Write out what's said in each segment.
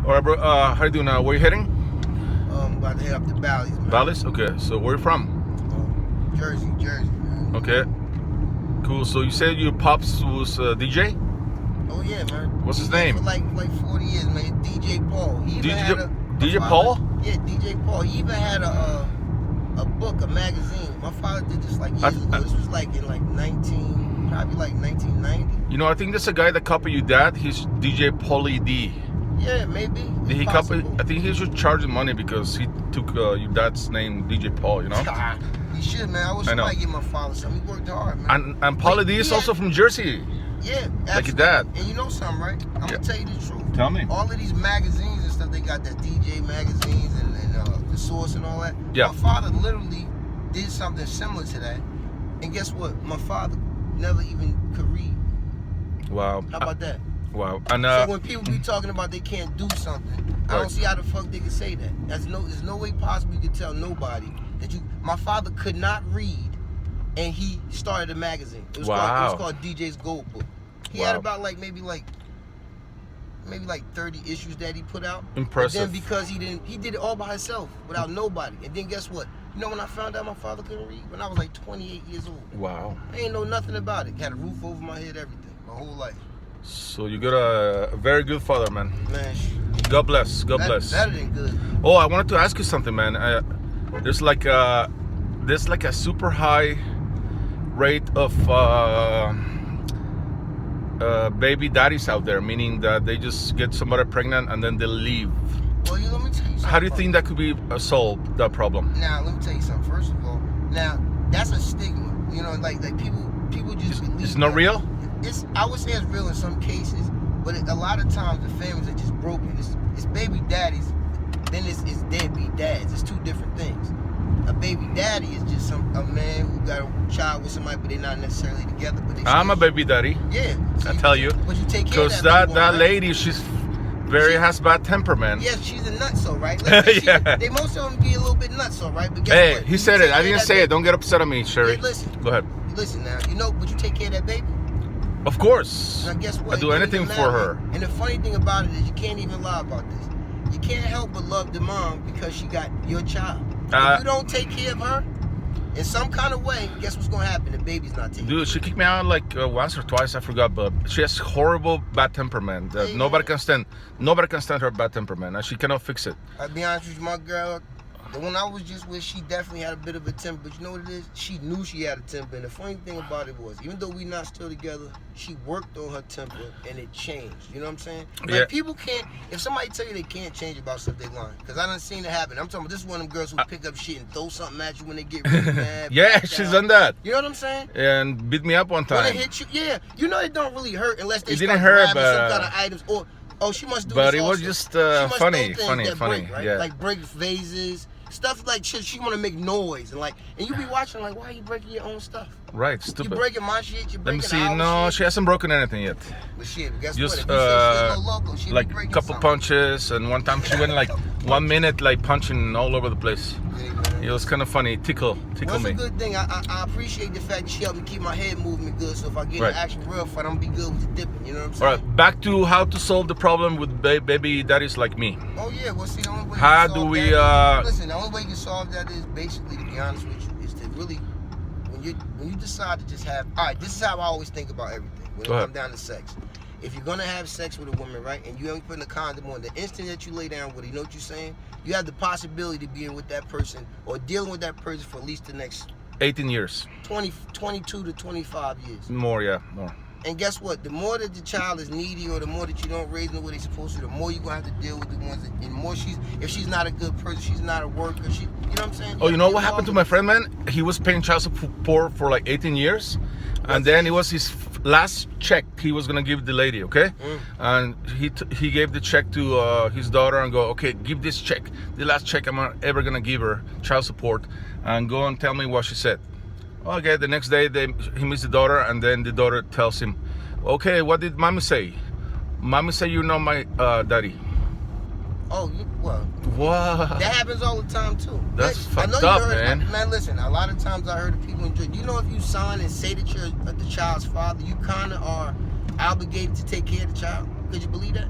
All right, bro. How you doing now? Where you heading? About to head up to Bally's, man. Bally's? Okay. So where you from? Jersey, man. Okay. Cool. So you said your pops was DJ? Oh yeah, man. What's his DJ name? For like 40 years, man. DJ Pauly. He even had DJ Paul? Yeah, DJ Pauly. He even had a book, a magazine. My father did this like years ago. This was like in like 1990. You know, I think that's a guy that copied your dad. He's DJ Pauly D. Yeah, maybe. Did he copy? I think he should charge him money because he took your dad's name, DJ Paul. You know. He should, man. I wish somebody give my father something. He worked hard, man. And Pauly D is also from Jersey. Yeah, absolutely. Like your dad. And you know something, right? I'm gonna tell you the truth. Tell me. All of these magazines and stuff, they got that DJ magazines and the Source and all that. Yeah. My father literally did something similar to that. And guess what? My father never even could read. Wow. How about that? Wow. And so when people be talking about they can't do something, I don't see how the fuck they can say that. There's no way possible you can tell nobody that you. My father could not read, and he started a magazine. It was called DJ's Gold Book. He had about maybe 30 issues that he put out. Impressive. And then because he did it all by himself without nobody. And then guess what? You know when I found out my father couldn't read? When I was like 28 years old. Wow. I ain't know nothing about it. Had a roof over my head, everything, my whole life. So you got a very good father, man. Man, God bless. God bless. Better than good. Oh, I wanted to ask you something, man. There's like a super high rate of baby daddies out there, meaning that they just get somebody pregnant and then they leave. Well, let me tell you something. How do you think that could be solved, that problem? Now, let me tell you something. First of all, now that's a stigma. You know, like people just believe. It's not real. I would say it's real in some cases, but a lot of times the families are just broken. It's baby daddies, then it's deadbeat dads. It's two different things. A baby daddy is just a man who got a child with somebody, but they're not necessarily together. But I'm a baby daddy. Yeah, so I tell you. But you take care of that. Because that lady, she's has bad temperament. Yes, she's a nutso, right? Yeah. Most of them be a little bit nutso, right? But guess what? He said it. I didn't say it. Don't get upset at me, Sherry. Hey, listen. Go ahead. Listen now. But you take care of that baby. Of course. Now guess what? I do anything for her. And the funny thing about it is you can't even lie about this. You can't help but love the mom because she got your child. If you don't take care of her in some kind of way, guess what's going to happen? The baby's not taken. Dude, she kicked me out like once or twice, I forgot, but she has horrible bad temperament. Nobody can stand her bad temperament, and she cannot fix it. I'll be honest with you, my girl, the one I was just with, she definitely had a bit of a temper, but you know what it is? She knew she had a temper, and the funny thing about it was, even though we not still together, she worked on her temper, and it changed. You know what I'm saying? Like, people can't, if somebody tell you they can't change about stuff, they lying. Because I done seen it happen. I'm talking about this is one of them girls who pick up shit and throw something at you when they get really mad. Yeah, she's done that. You know what I'm saying? And beat me up one time. When it hit you, yeah. You know it don't really hurt unless they start grabbing some kind of items. Or, she must do but this it was also. just funny, break, right? Yeah. Like break vases. Stuff like shit, she want to make noise and you be watching like, why are you breaking your own stuff? Right, stupid. You breaking my shit, you breaking. Let me see. No, shit. she hasn't broken anything yet. But shit, guess just, what? If you say she a little local, she like be breaking couple punches, and one time she went like 1 minute like punching all over the place. Yeah, it was kind of funny. Tickle me. That's a good thing. I appreciate the fact that she helped me keep my head movement good. So if I get an action real fight, I'm gonna be good with the dipping. You know what I'm saying? All right, back to how to solve the problem with baby daddies like me. Oh yeah, well see, the only way how do we? Listen, the only way you can solve that is basically, to be honest with you, is to really, when you decide to just have. All right, this is how I always think about everything when it comes down to sex. If you're gonna have sex with a woman, right, and you ain't putting a condom on, the instant that you lay down with her, you know what you're saying? You have the possibility of being with that person or dealing with that person for at least the next 18 years. 22 to 25 years. More. And guess what? The more that the child is needy or the more that you don't raise them the way they're supposed to, the more you're going to have to deal with the ones that, and more if she's not a good person, she's not a worker, you know what I'm saying? You know what happened to my friend, man? He was paying child support for like 18 years. And then it was his last check he was gonna give the lady, okay? And he gave the check to his daughter and go, okay, give this check, the last check I'm ever gonna give her, child support, and go and tell me what she said. Okay, the next day he meets the daughter, and then the daughter tells him, okay, what did mommy say? Mommy said you're not my daddy. Oh, well. What? That happens all the time too. That's fucked up, man. Man, listen, a lot of times I heard of people enjoy. Do you know if you sign and say that you're the child's father, you kind of are obligated to take care of the child? Could you believe that?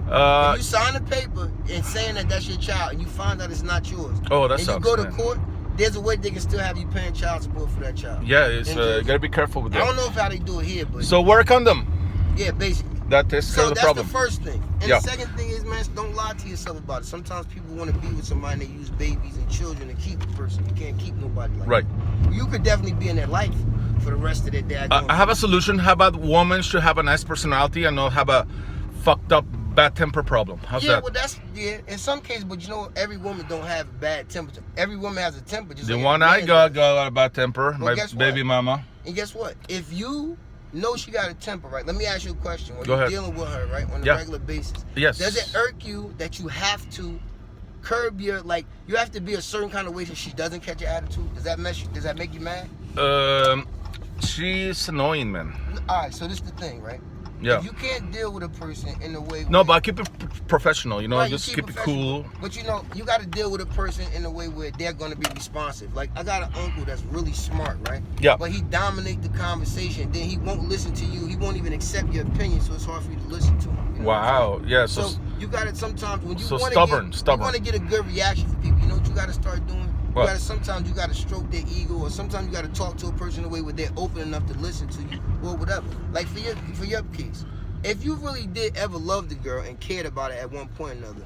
If you sign a paper and saying that that's your child and you find out it's not yours, Oh, that and sucks, you go to man. court, there's a way they can still have you paying child support for that child. Yeah, it's you gotta be careful with that. I don't know if how they do it here, but So wear a condom. yeah, basically. That takes care of the problem. So that's the first thing. And Yeah. the second thing is, man, don't lie to yourself about it. Sometimes people want to be with somebody and they use babies and children to keep a person. You can't keep nobody like Right. that. You could definitely be in their life for the rest of their day. I have a solution. How about women should have a nice personality and not have a fucked up bad temper problem? How's yeah, that? well, that's in some cases, but you know, every woman don't have a bad temper. Every woman has a temper. Just The like one every I man got does. a bad temper. Well, My guess baby what? mama. And guess what? If you know she got a temper, right? Let me ask you a question. When Go you're ahead. dealing with her, right, on a Yeah. regular basis, Yes. does it irk you that you have to curb your, like, you have to be a certain kind of way so she doesn't catch your attitude? Does that mess you? Does that make you mad? She's annoying, man. All right, so this is the thing, right? Yeah. If you can't deal with a person in a way No, where, but I keep it professional, you know, right, you just keep it professional, cool. But you know, you got to deal with a person in a way where they're going to be responsive. Like, I got an uncle that's really smart, right? Yeah. But he dominate the conversation. Then he won't listen to you. He won't even accept your opinion, so it's hard for you to listen to him. You know what I'm Wow. saying? Yeah. So So you got to sometimes when you so want stubborn, to stubborn. you want to get a good reaction from people. You know what you got to start doing? You What? got to sometimes you got to stroke their ego, or sometimes you got to talk to a person in a way where they're open enough to listen to you, or whatever. Like for your case, if you really did ever love the girl and cared about her at one point or another,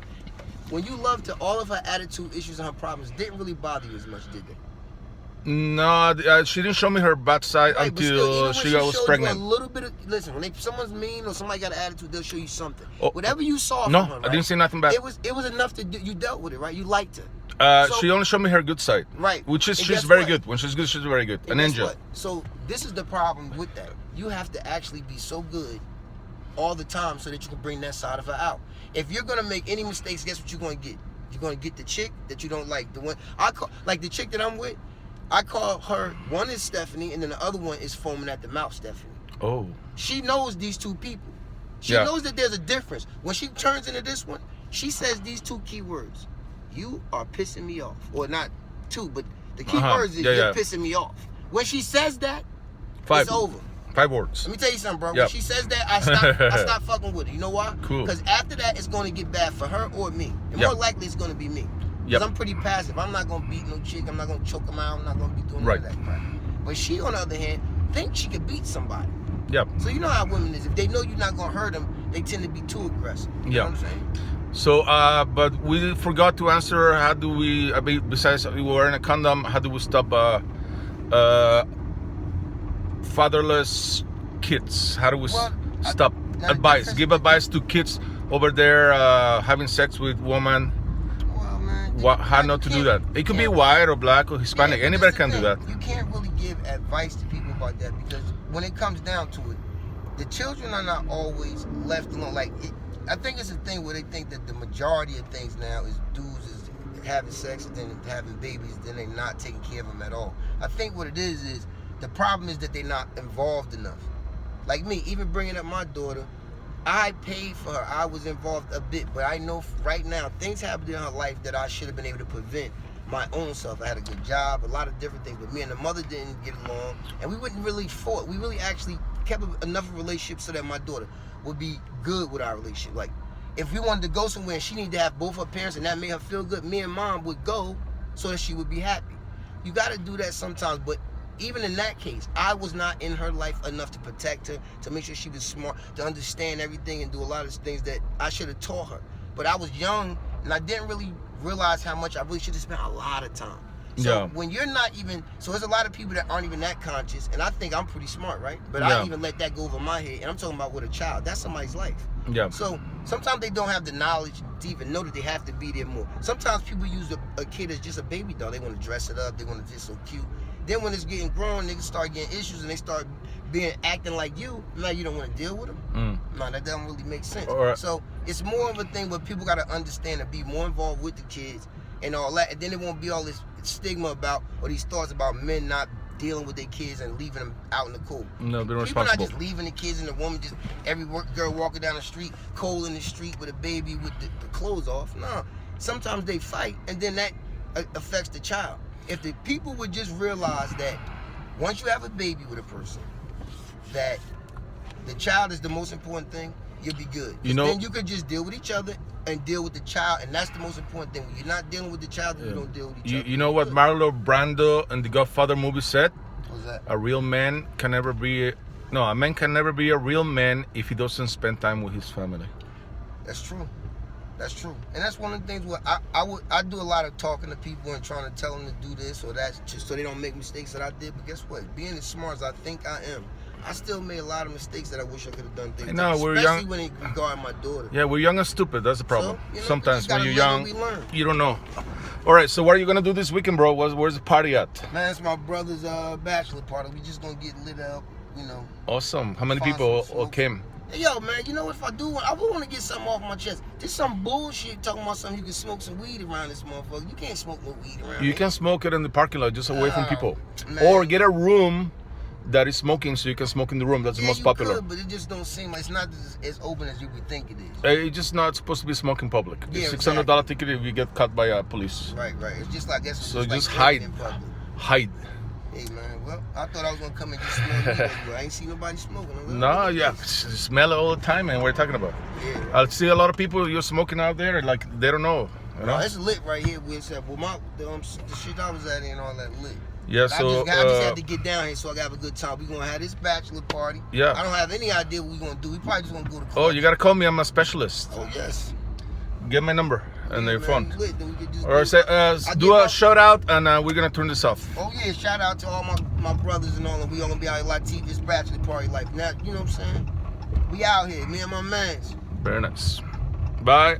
when you loved her, all of her attitude issues and her problems didn't really bother you as much, did they? no, she didn't show me her bad side Right, but still, until even when she showed was you pregnant. a little bit of, listen, when someone's mean or somebody got an attitude, they'll show you something. Oh, Whatever you saw no, from her, I right, didn't see nothing bad. It was enough to do, you dealt with it, right? You liked her. So- She only showed me her good side. Right. Which is And she's guess very what? good. When she's good, she's very good. A And guess ninja. what? So this is the problem with that. You have to actually be so good all the time so that you can bring that side of her out. If you're gonna make any mistakes, guess what you're gonna get? You're gonna get the chick that you don't like. The one I call, like the chick that I'm with, I call her, one is Stephanie and then the other one is foaming at the mouth Stephanie. Oh. She knows these two people. She Yeah. knows that there's a difference. When she turns into this one, she says these two key words. You are pissing me off. Or not two, but the key words is you're pissing me off. When she says that, it's over. 5 words. Let me tell you something, bro. Yep. When she says that, I stop fucking with her. You know why? Cool. Because after that, it's going to get bad for her or me. And Yep. more likely, it's going to be me. Because Yep. I'm pretty passive. I'm not going to beat no chick. I'm not going to choke them out. I'm not going to be doing Right. none of that crap. But she, on the other hand, thinks she could beat somebody. Yep. So you know how women is. If they know you're not going to hurt them, they tend to be too aggressive. You know what I'm saying? So, but we forgot to answer. How do we? Besides wearing a condom, how do we stop fatherless kids? How do we stop? now Advice. Give advice to kids over there having sex with women. Well, man. How not to do that? It could be white or black or Hispanic. Yeah, Anybody that's can the do that. thing. You can't really give advice to people about that because when it comes down to it, the children are not always left alone. Like, I think it's a thing where they think that the majority of things now is dudes is having sex and then having babies, then they're not taking care of them at all. I think what it is the problem is that they're not involved enough. Like me, even bringing up my daughter, I paid for her. I was involved a bit, but I know right now things happened in her life that I should have been able to prevent my own self. I had a good job, a lot of different things, but me and the mother didn't get along, and we wouldn't really fought. We really actually kept enough of a relationship so that my daughter would be good with our relationship. Like, if we wanted to go somewhere and she needed to have both her parents and that made her feel good, me and mom would go so that she would be happy. You got to do that sometimes, but even in that case, I was not in her life enough to protect her, to make sure she was smart, to understand everything and do a lot of things that I should have taught her. But I was young and I didn't really realize how much I really should have spent a lot of time. So when you're not even, so there's a lot of people that aren't even that conscious, and I think I'm pretty smart, right? But I even let that go over my head, and I'm talking about with a child. That's somebody's life. Yeah. So sometimes they don't have the knowledge to even know that they have to be there more. Sometimes people use a kid as just a baby doll. They want to dress it up. They want to just so cute. Then when it's getting grown, niggas start getting issues, and they start acting like you. Now you don't want to deal with them. No, that doesn't really make sense. So it's more of a thing where people got to understand and be more involved with the kids and all that, and then it won't be all this stigma about or these thoughts about men not dealing with their kids and leaving them out in the cold. No, they're People responsible. not just leaving the kids and the woman just every girl walking down the street, cold in the street with a baby with the clothes off. No, sometimes they fight, and then that affects the child. If the people would just realize that once you have a baby with a person, that the child is the most important thing, you'll be good. You know, then you could just deal with each other and deal with the child, and that's the most important thing. When you're not dealing with the child, you don't deal with each other. You know what Marlon Brando in the Godfather movie said? What's that? A real man can never be. No, a man can never be a real man if he doesn't spend time with his family. That's true. That's true. And that's one of the things where I do a lot of talking to people and trying to tell them to do this or that just so they don't make mistakes that I did. But guess what? Being as smart as I think I am, I still made a lot of mistakes that I wish I could have done things. No, we're especially young. when it regarding my daughter. Yeah, we're young and stupid. That's the problem. So, Sometimes when you're young, we learn. you don't know. All right, so what are you gonna do this weekend, bro? Where's the party at? Man, it's my brother's bachelor party. We just gonna get lit up, Awesome. How many Find people some smoke. came? Hey, yo, man, you know what? If I do, I would want to get something off my chest. There's some bullshit talking about something you can smoke some weed around this motherfucker. You can't smoke no weed around You here. can smoke it in the parking lot, just away from people, man. or get a room that is smoking, so you can smoke in the room. That's the most popular. Could, but it just don't seem like it's not as open as you would think it is. It's just not supposed to be smoking in public. Yeah, It's $600 ticket if you get caught by police. Right. It's just like that's So just like hide. in public. Hide. Hey man, well, I thought I was gonna come and just smell weed, but I ain't seen nobody smoking. No, yeah, smell it all the time, man. What are you talking about? Yeah. I see a lot of people you're smoking out there, like they don't know. You know? No, it's lit right here. Where it's at. Well, the shit I was at and all that lit. Yeah, I so just had to get down here so I can have a good time. We gonna have this bachelor party. Yeah. I don't have any idea what we gonna do. We probably just gonna go to. oh, you gotta call me. I'm a specialist. Oh yes. Get my number and your phone. Lit, then we could just Or say, do a shout out, and we're gonna turn this off. Oh yeah, shout out to all my brothers and all, and we all gonna be out like this bachelor party like that. You know what I'm saying? We out here, me and my mans. Very nice. Bye.